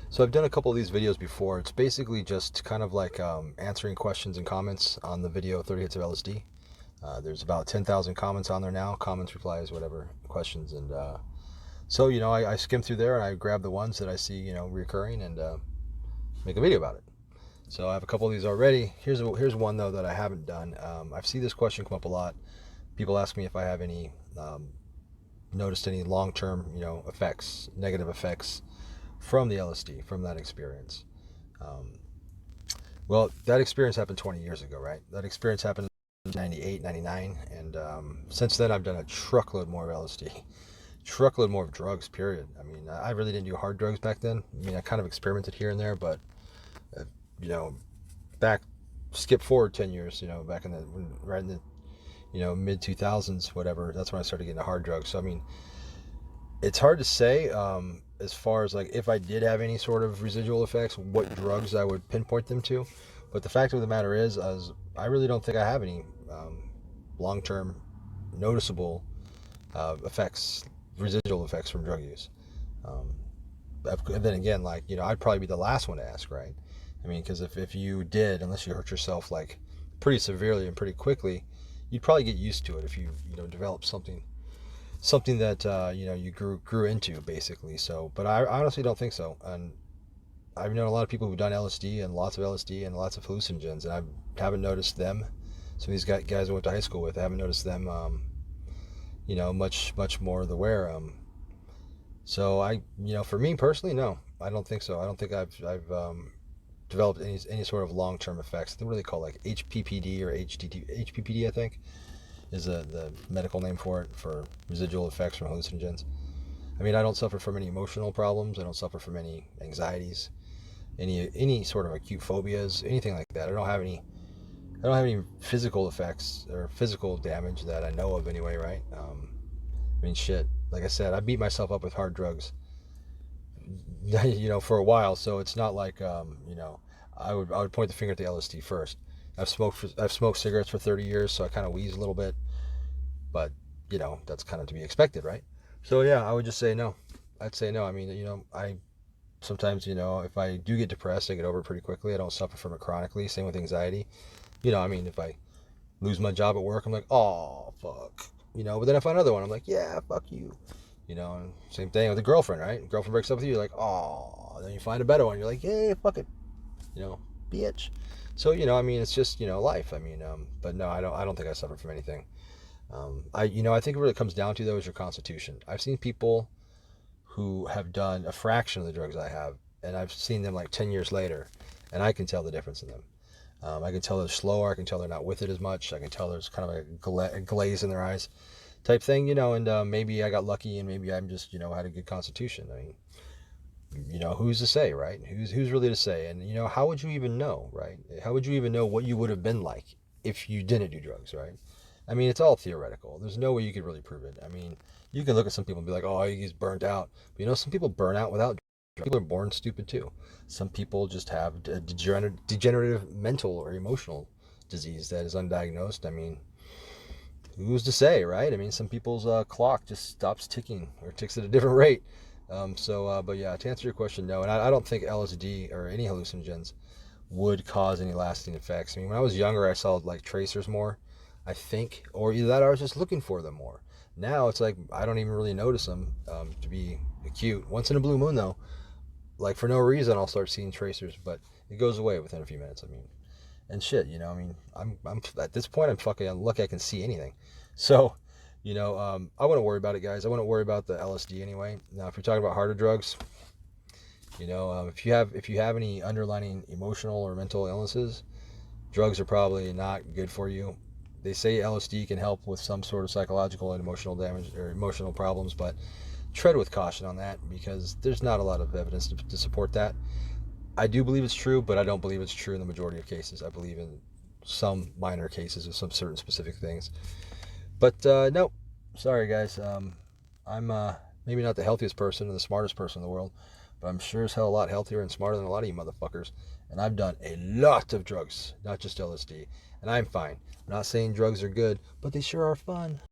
So I've done a couple of these videos before. It's basically just kind of like answering questions and comments on the video 30 Hits of LSD. There's about 10,000 comments on there now. Comments, replies, whatever, questions. And so, I skim through there and I grab the ones that I see, recurring and make a video about it. So I have a couple of these already. Here's one, though, that I haven't done. I've seen this question come up a lot. People ask me if I have any, noticed any long-term, effects, negative effects from the LSD, from that experience. Um, well, that experience happened 20 years ago, right? That experience happened in 98, 99, and since then I've done a truckload more of LSD, truckload more of drugs, period. I mean, I really didn't do hard drugs back then. I mean, I kind of experimented here and there, but, uh, you know, back, skip forward 10 years, back in right in the, mid 2000s, whatever, that's when I started getting the hard drugs. So, I mean, it's hard to say as far as like if I did have any sort of residual effects, what drugs I would pinpoint them to. But the fact of the matter is, I really don't think I have any long-term noticeable effects, residual effects from drug use. Um, and then again, like, I'd probably be the last one to ask, right? I mean, because if you did, unless you hurt yourself like pretty severely and pretty quickly, you'd probably get used to it if you develop something that you grew into basically. So, but I honestly don't think so. And I've known a lot of people who've done LSD and lots of LSD and lots of hallucinogens, and I haven't noticed them. Some of these guys I went to high school with, I haven't noticed them, much more the wear. So for me personally, no, I don't think so. I don't think I've developed any sort of long term effects. What do they call, like HPPD or HPPD? I think is the medical name for it, for residual effects from hallucinogens. I mean, I don't suffer from any emotional problems. I don't suffer from any anxieties, any sort of acute phobias, anything like that. I don't have any physical effects or physical damage that I know of anyway, right? I mean, shit. Like I said, I beat myself up with hard drugs, for a while. So it's not like, I would point the finger at the LSD first. I've smoked cigarettes for 30 years, so I kind of wheeze a little bit, but that's kind of to be expected, right? So yeah, I would just say no. I'd say no. I mean, I sometimes, if I do get depressed, I get over it pretty quickly. I don't suffer from it chronically. Same with anxiety. I mean, if I lose my job at work, I'm like, oh fuck, But then I find another one, I'm like, yeah, fuck you, And same thing with a girlfriend, right? Girlfriend breaks up with you, you're like, oh. Then you find a better one, you're like, yeah, fuck it, you know, bitch. So I mean, it's just life. I mean, but no, I don't think I suffer from anything. I think what it comes down to though is your constitution. I've seen people who have done a fraction of the drugs I have, and I've seen them like 10 years later, and I can tell the difference in them. I can tell they're slower. I can tell they're not with it as much. I can tell there's kind of a glaze in their eyes type thing, and maybe I got lucky and maybe I'm just, had a good constitution. I mean, who's to say, right? Who's really to say? And, how would you even know, right? How would you even know what you would have been like if you didn't do drugs, right? I mean, it's all theoretical. There's no way you could really prove it. I mean, you can look at some people and be like, oh, he's burnt out. But, some people burn out without drugs. People are born stupid too. Some people just have a degenerative mental or emotional disease that is undiagnosed. I mean, who's to say, right? I mean, some people's clock just stops ticking or ticks at a different rate. But yeah, to answer your question, no. And I don't think LSD or any hallucinogens would cause any lasting effects. I mean, when I was younger, I saw like tracers more, I think, or either that or I was just looking for them more. Now it's like I don't even really notice them to be acute. Once in a blue moon, though, like for no reason, I'll start seeing tracers, but it goes away within a few minutes. I mean, and shit, I mean, I'm at this point, I'm fucking lucky I can see anything. So, I wouldn't worry about it, guys. I wouldn't worry about the LSD anyway. Now, if you're talking about harder drugs, if you have any underlying emotional or mental illnesses, drugs are probably not good for you. They say LSD can help with some sort of psychological and emotional damage or emotional problems, but tread with caution on that because there's not a lot of evidence to support that. I do believe it's true, but I don't believe it's true in the majority of cases. I believe in some minor cases of some certain specific things. But no, sorry guys. I'm maybe not the healthiest person or the smartest person in the world, but I'm sure as hell a lot healthier and smarter than a lot of you motherfuckers. And I've done a lot of drugs, not just LSD, and I'm fine. I'm not saying drugs are good, but they sure are fun.